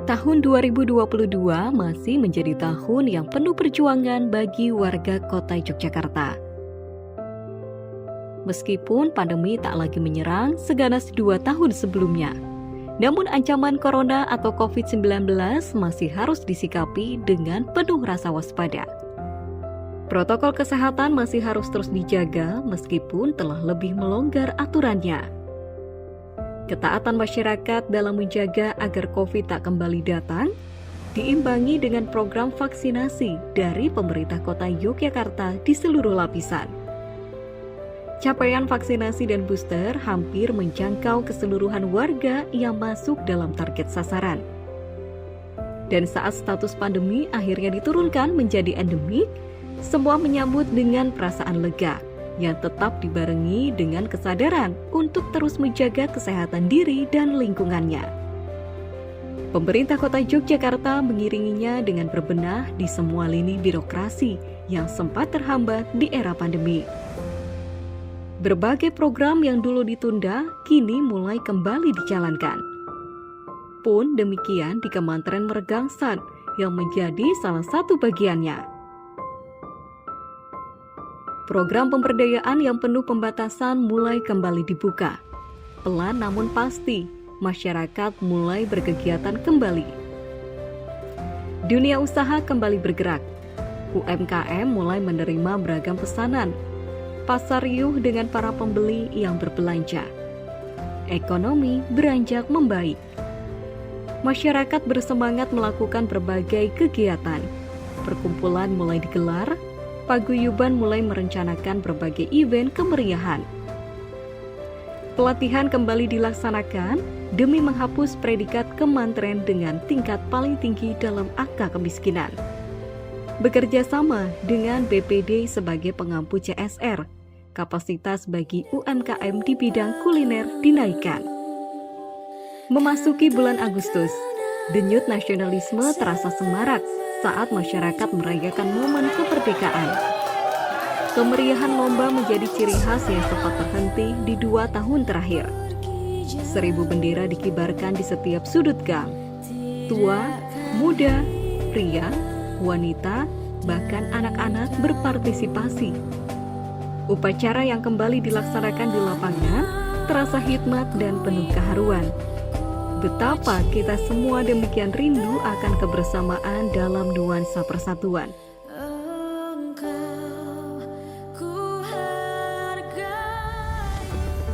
Tahun 2022 masih menjadi tahun yang penuh perjuangan bagi warga kota Yogyakarta. Meskipun pandemi tak lagi menyerang seganas 2 tahun sebelumnya, namun ancaman corona atau COVID-19 masih harus disikapi dengan penuh rasa waspada. Protokol kesehatan masih harus terus dijaga meskipun telah lebih melonggar aturannya. Ketaatan masyarakat dalam menjaga agar COVID tak kembali datang, diimbangi dengan program vaksinasi dari pemerintah kota Yogyakarta di seluruh lapisan. Capaian vaksinasi dan booster hampir menjangkau keseluruhan warga yang masuk dalam target sasaran. Dan saat status pandemi akhirnya diturunkan menjadi endemik, semua menyambut dengan perasaan lega, yang tetap dibarengi dengan kesadaran untuk terus menjaga kesehatan diri dan lingkungannya. Pemerintah Kota Yogyakarta mengiringinya dengan berbenah di semua lini birokrasi yang sempat terhambat di era pandemi. Berbagai program yang dulu ditunda kini mulai kembali dijalankan. Pun demikian di Kementerian Mergangsat yang menjadi salah satu bagiannya. Program pemberdayaan yang penuh pembatasan mulai kembali dibuka. Pelan namun pasti, masyarakat mulai berkegiatan kembali. Dunia usaha kembali bergerak. UMKM mulai menerima beragam pesanan. Pasar riuh dengan para pembeli yang berbelanja. Ekonomi beranjak membaik. Masyarakat bersemangat melakukan berbagai kegiatan. Perkumpulan mulai digelar. Paguyuban mulai merencanakan berbagai event kemeriahan. Pelatihan kembali dilaksanakan demi menghapus predikat kementerian dengan tingkat paling tinggi dalam angka kemiskinan. Bekerja sama dengan BPD sebagai pengampu CSR, kapasitas bagi UMKM di bidang kuliner dinaikkan. Memasuki bulan Agustus, denyut nasionalisme terasa semarak saat masyarakat merayakan momen kemerdekaan. Kemeriahan lomba menjadi ciri khas yang sempat terhenti di 2 tahun terakhir. 1000 bendera dikibarkan di setiap sudut gang. Tua, muda, pria, wanita, bahkan anak-anak berpartisipasi. Upacara yang kembali dilaksanakan di lapangan terasa hikmat dan penuh keharuan. Betapa kita semua demikian rindu akan kebersamaan dalam nuansa persatuan.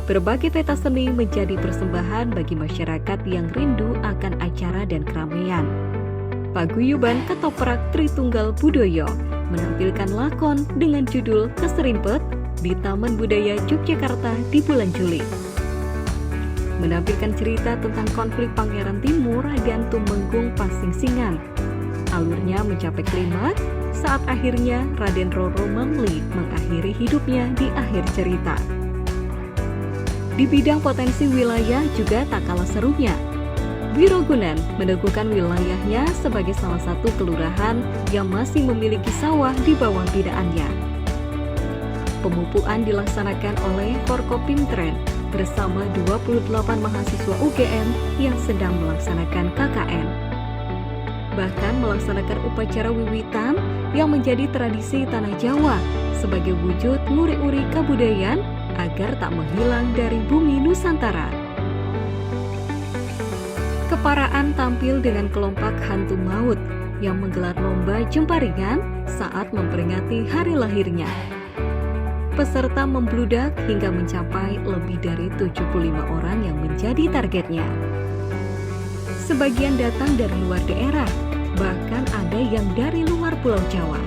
Berbagai peta seni menjadi persembahan bagi masyarakat yang rindu akan acara dan keramaian. Paguyuban Ketoprak Tritunggal Budoyo menampilkan lakon dengan judul Keserimpet di Taman Budaya Yogyakarta di bulan Juli. Menampilkan cerita tentang konflik Pangeran Timur dan Tumenggung Pasingsingan. Alurnya mencapai klimaks saat akhirnya Raden Roro Mangli mengakhiri hidupnya di akhir cerita. Di bidang potensi wilayah juga tak kalah serunya. Wirogunan meneguhkan wilayahnya sebagai salah satu kelurahan yang masih memiliki sawah di bawah bindaannya. Pemupuan dilaksanakan oleh Forkopimtren bersama 28 mahasiswa UGM yang sedang melaksanakan KKN. Bahkan melaksanakan upacara wiwitan yang menjadi tradisi tanah Jawa sebagai wujud nguri-uri kebudayaan agar tak menghilang dari bumi Nusantara. Keparaan tampil dengan kelompok hantu maut yang menggelar lomba jemparingan saat memperingati hari lahirnya. Peserta membludak hingga mencapai lebih dari 75 orang yang menjadi targetnya. Sebagian datang dari luar daerah, bahkan ada yang dari luar Pulau Jawa.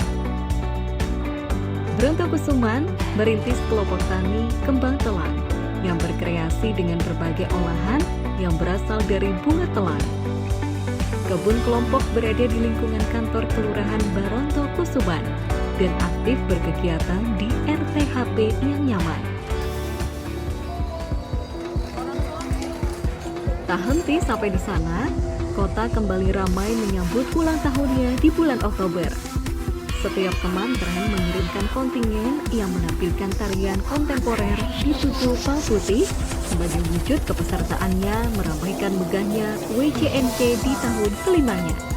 Brontokusuman merintis kelompok tani Kembang Telang yang berkreasi dengan berbagai olahan yang berasal dari bunga telang. Kebun kelompok berada di lingkungan kantor Kelurahan Brontokusuman dan aktif berkegiatan di RTHP yang nyaman. Tak henti sampai di sana, kota kembali ramai menyambut ulang tahunnya di bulan Oktober. setiap kemantren mengirimkan kontingen yang menampilkan tarian kontemporer di tujuh pal putih sebagai wujud kepesertaannya meramaikan megahnya WCNC di tahun kelimanya.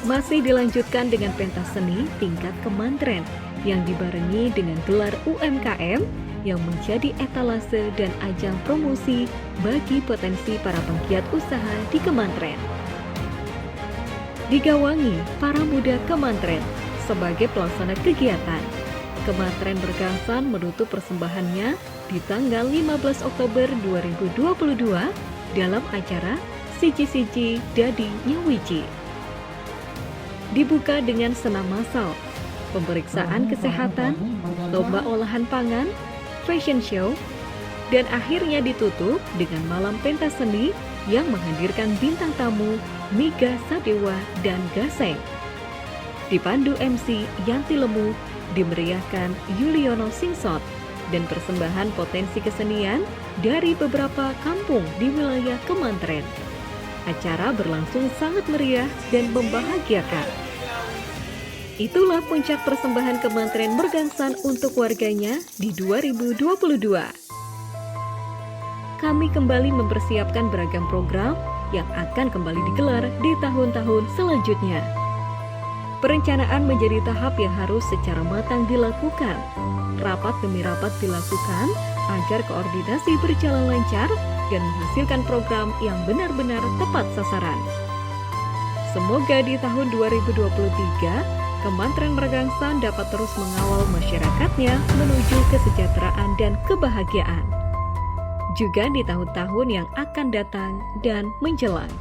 Masih dilanjutkan dengan pentas seni tingkat kemantren yang dibarengi dengan gelar UMKM yang menjadi etalase dan ajang promosi bagi potensi para penggiat usaha di kemantren. Digawangi para muda kemantren sebagai pelaksana kegiatan, Kemantren Bergangsan menutup persembahannya di tanggal 15 Oktober 2022 dalam acara Siji-Siji Dadi Nyawiji. Dibuka dengan senam massal, pemeriksaan kesehatan, lomba olahan pangan, fashion show, dan akhirnya ditutup dengan malam pentas seni yang menghadirkan bintang tamu Miga Sadewa dan Gaseng. Dipandu MC Yanti Lemu, dimeriahkan Yuliono Singsot, dan persembahan potensi kesenian dari beberapa kampung di wilayah Kemantren. Acara berlangsung sangat meriah dan membahagiakan. Itulah puncak persembahan Kemantren Bergangsan untuk warganya di 2022. Kami kembali mempersiapkan beragam program yang akan kembali digelar di tahun-tahun selanjutnya. Perencanaan menjadi tahap yang harus secara matang dilakukan. Rapat demi rapat dilakukan agar koordinasi berjalan lancar dan menghasilkan program yang benar-benar tepat sasaran. Semoga di tahun 2023, Kemantren Bergangsan dapat terus mengawal masyarakatnya menuju kesejahteraan dan kebahagiaan. Juga di tahun-tahun yang akan datang dan menjelang.